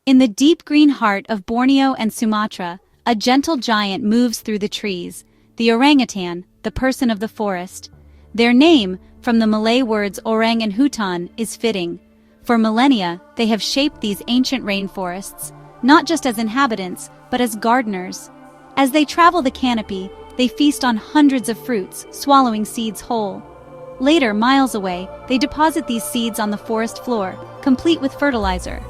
In the deep green heart of Borneo and Sumatra, a gentle giant moves through the trees, the orangutan, the person of the forest. Their name, from the Malay words orang and hutan, is fitting. For millennia, they have shaped these ancient rainforests, not just as inhabitants, but as gardeners. As they travel the canopy, they feast on hundreds of fruits, swallowing seeds whole. Later, miles away, they deposit these seeds on the forest floor, complete with fertilizer.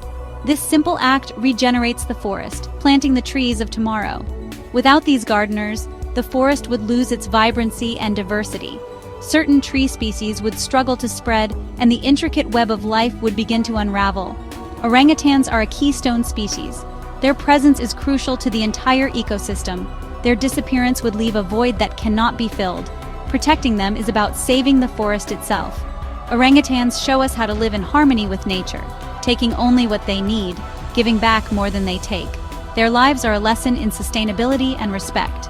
This simple act regenerates the forest, planting the trees of tomorrow. Without these gardeners, the forest would lose its vibrancy and diversity. Certain tree species would struggle to spread, and the intricate web of life would begin to unravel. Orangutans are a keystone species. Their presence is crucial to the entire ecosystem. Their disappearance would leave a void that cannot be filled. Protecting them is about saving the forest itself. Orangutans show us how to live in harmony with nature, taking only what they need, giving back more than they take. Their lives are a lesson in sustainability and respect.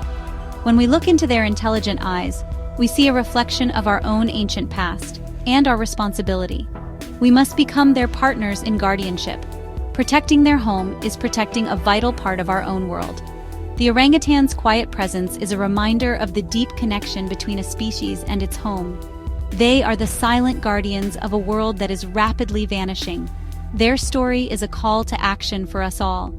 When we look into their intelligent eyes, we see a reflection of our own ancient past and our responsibility. We must become their partners in guardianship. Protecting their home is protecting a vital part of our own world. The orangutan's quiet presence is a reminder of the deep connection between a species and its home. They are the silent guardians of a world that is rapidly vanishing. Their story is a call to action for us all.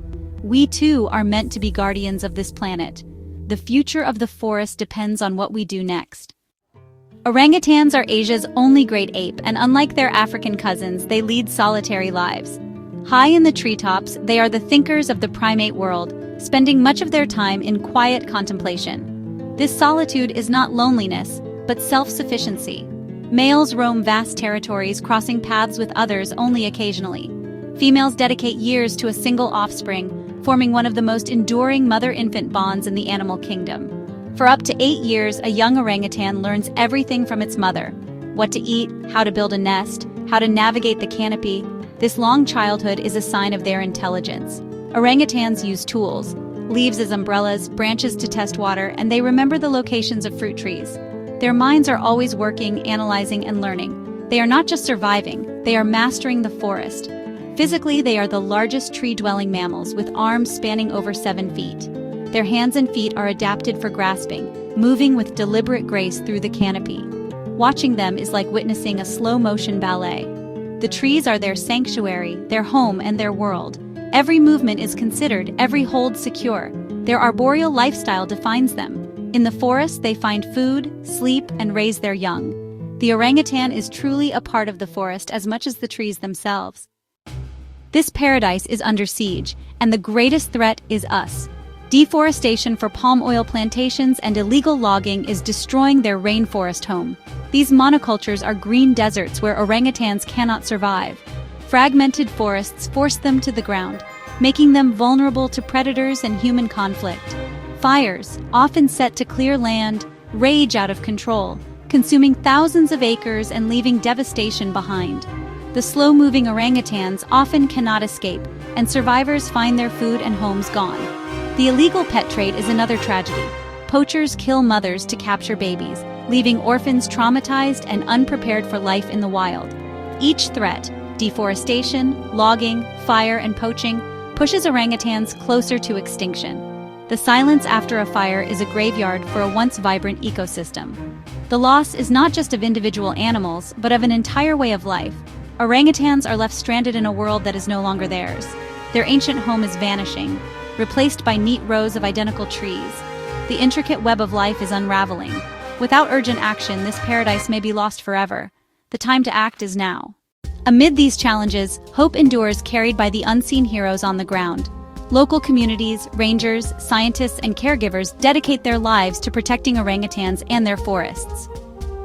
We too are meant to be guardians of this planet. The future of the forest depends on what we do next. Orangutans are Asia's only great ape, and unlike their African cousins, they lead solitary lives. High in the treetops, they are the thinkers of the primate world, spending much of their time in quiet contemplation. This solitude is not loneliness, but self-sufficiency. Males roam vast territories, crossing paths with others only occasionally. Females dedicate years to a single offspring, forming one of the most enduring mother-infant bonds in the animal kingdom. For up to 8 years, a young orangutan learns everything from its mother: what to eat, how to build a nest, how to navigate the canopy. This long childhood is a sign of their intelligence. Orangutans use tools, leaves as umbrellas, branches to test water, and they remember the locations of fruit trees. Their minds are always working, analyzing, and learning. They are not just surviving, they are mastering the forest. Physically, they are the largest tree-dwelling mammals, with arms spanning over 7 feet. Their hands and feet are adapted for grasping, moving with deliberate grace through the canopy. Watching them is like witnessing a slow-motion ballet. The trees are their sanctuary, their home, and their world. Every movement is considered, every hold secure. Their arboreal lifestyle defines them. In the forest, they find food, sleep, and raise their young. The orangutan is truly a part of the forest as much as the trees themselves. This paradise is under siege, and the greatest threat is us. Deforestation for palm oil plantations and illegal logging is destroying their rainforest home. These monocultures are green deserts where orangutans cannot survive. Fragmented forests force them to the ground, making them vulnerable to predators and human conflict. Fires, often set to clear land, rage out of control, consuming thousands of acres and leaving devastation behind. The slow-moving orangutans often cannot escape, and survivors find their food and homes gone. The illegal pet trade is another tragedy. Poachers kill mothers to capture babies, leaving orphans traumatized and unprepared for life in the wild. Each threat, deforestation, logging, fire, and poaching, pushes orangutans closer to extinction. The silence after a fire is a graveyard for a once vibrant ecosystem. The loss is not just of individual animals, but of an entire way of life. Orangutans are left stranded in a world that is no longer theirs. Their ancient home is vanishing, replaced by neat rows of identical trees. The intricate web of life is unraveling. Without urgent action, this paradise may be lost forever. The time to act is now. Amid these challenges, hope endures, carried by the unseen heroes on the ground. Local communities, rangers, scientists, and caregivers dedicate their lives to protecting orangutans and their forests.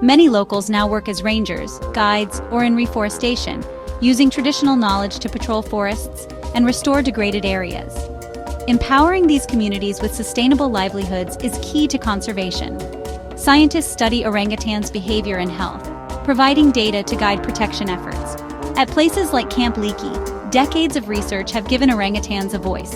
Many locals now work as rangers, guides, or in reforestation, using traditional knowledge to patrol forests and restore degraded areas. Empowering these communities with sustainable livelihoods is key to conservation. Scientists study orangutans' behavior and health, providing data to guide protection efforts. At places like Camp Leakey, decades of research have given orangutans a voice.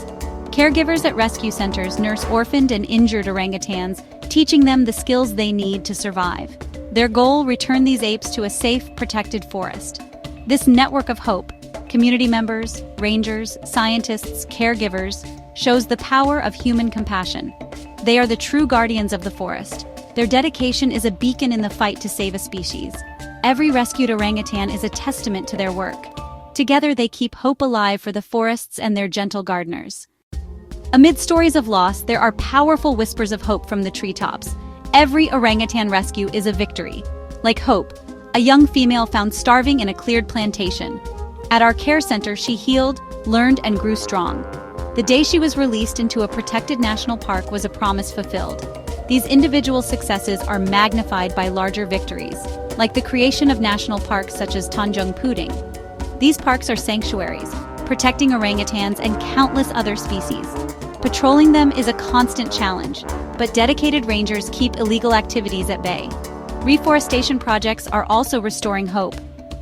Caregivers at rescue centers nurse orphaned and injured orangutans, teaching them the skills they need to survive. Their goal: return these apes to a safe, protected forest. This network of hope, community members, rangers, scientists, caregivers, shows the power of human compassion. They are the true guardians of the forest. Their dedication is a beacon in the fight to save a species. Every rescued orangutan is a testament to their work. Together they keep hope alive for the forests and their gentle gardeners. Amid stories of loss, there are powerful whispers of hope from the treetops. Every orangutan rescue is a victory. Like Hope, a young female found starving in a cleared plantation. At our care center, she healed, learned, and grew strong. The day she was released into a protected national park was a promise fulfilled. These individual successes are magnified by larger victories, like the creation of national parks such as Tanjung Puding. These parks are sanctuaries, protecting orangutans and countless other species. Patrolling them is a constant challenge, but dedicated rangers keep illegal activities at bay. Reforestation projects are also restoring hope.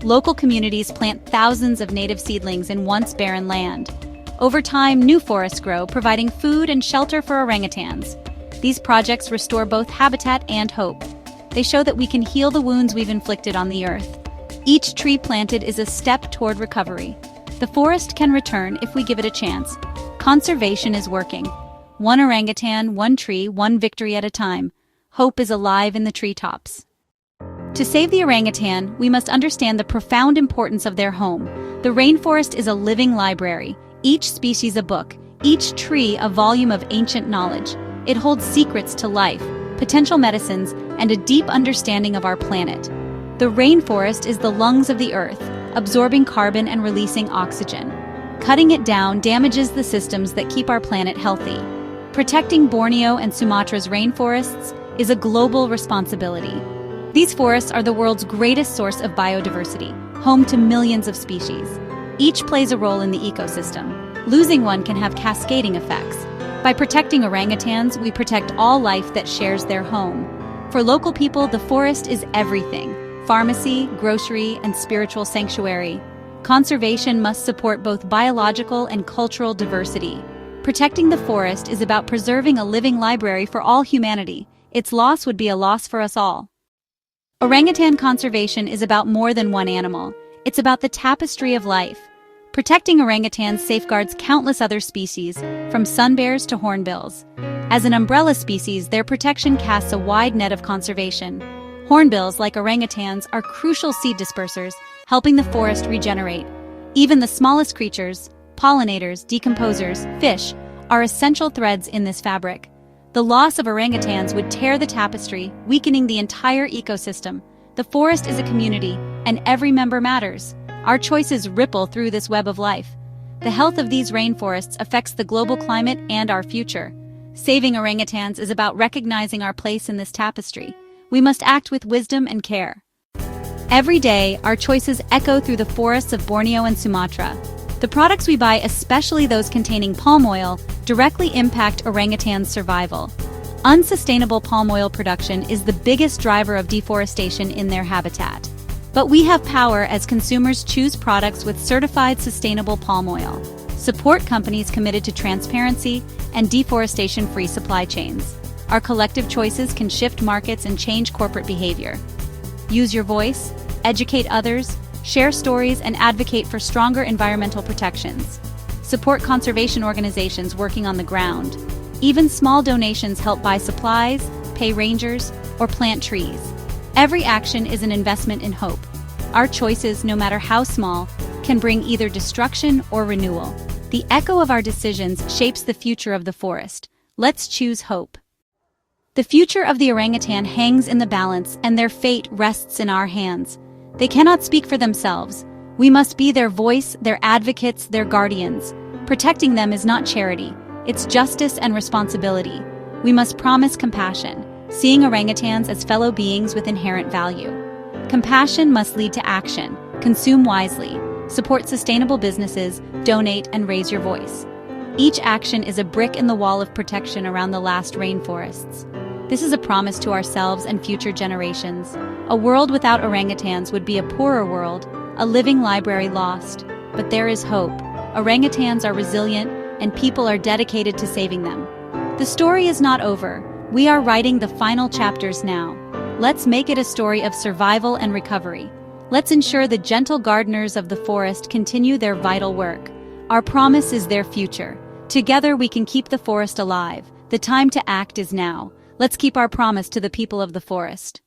Local communities plant thousands of native seedlings in once barren land. Over time, new forests grow, providing food and shelter for orangutans. These projects restore both habitat and hope. They show that we can heal the wounds we've inflicted on the earth. Each tree planted is a step toward recovery. The forest can return if we give it a chance. Conservation is working. One orangutan, one tree, one victory at a time. Hope is alive in the treetops. To save the orangutan, we must understand the profound importance of their home. The rainforest is a living library, each species a book, each tree a volume of ancient knowledge. It holds secrets to life, potential medicines, and a deep understanding of our planet. The rainforest is the lungs of the earth, absorbing carbon and releasing oxygen. Cutting it down damages the systems that keep our planet healthy. Protecting Borneo and Sumatra's rainforests is a global responsibility. These forests are the world's greatest source of biodiversity, home to millions of species. Each plays a role in the ecosystem. Losing one can have cascading effects. By protecting orangutans, we protect all life that shares their home. For local people, the forest is everything: pharmacy, grocery, and spiritual sanctuary. Conservation must support both biological and cultural diversity. Protecting the forest is about preserving a living library for all humanity. Its loss would be a loss for us all. Orangutan conservation is about more than one animal. It's about the tapestry of life. Protecting orangutans safeguards countless other species, from sunbears to hornbills. As an umbrella species, their protection casts a wide net of conservation. Hornbills, like orangutans, are crucial seed dispersers, helping the forest regenerate. Even the smallest creatures, pollinators, decomposers, fish, are essential threads in this fabric. The loss of orangutans would tear the tapestry, weakening the entire ecosystem. The forest is a community, and every member matters. Our choices ripple through this web of life. The health of these rainforests affects the global climate and our future. Saving orangutans is about recognizing our place in this tapestry. We must act with wisdom and care. Every day, our choices echo through the forests of Borneo and Sumatra. The products we buy, especially those containing palm oil, directly impact orangutans' survival. Unsustainable palm oil production is the biggest driver of deforestation in their habitat. But we have power as consumers choose products with certified sustainable palm oil. Support companies committed to transparency and deforestation-free supply chains. Our collective choices can shift markets and change corporate behavior. Use your voice, educate others, share stories, and advocate for stronger environmental protections. Support conservation organizations working on the ground. Even small donations help buy supplies, pay rangers, or plant trees. Every action is an investment in hope. Our choices, no matter how small, can bring either destruction or renewal. The echo of our decisions shapes the future of the forest. Let's choose hope. The future of the orangutan hangs in the balance, and their fate rests in our hands. They cannot speak for themselves. We must be their voice, their advocates, their guardians. Protecting them is not charity. It's justice and responsibility. We must promise compassion, seeing orangutans as fellow beings with inherent value. Compassion must lead to action. Consume wisely. Support sustainable businesses, donate, and raise your voice. Each action is a brick in the wall of protection around the last rainforests. This is a promise to ourselves and future generations. A world without orangutans would be a poorer world, a living library lost. But there is hope. Orangutans are resilient, and people are dedicated to saving them. The story is not over. We are writing the final chapters now. Let's make it a story of survival and recovery. Let's ensure the gentle gardeners of the forest continue their vital work. Our promise is their future. Together we can keep the forest alive. The time to act is now. Let's keep our promise to the people of the forest.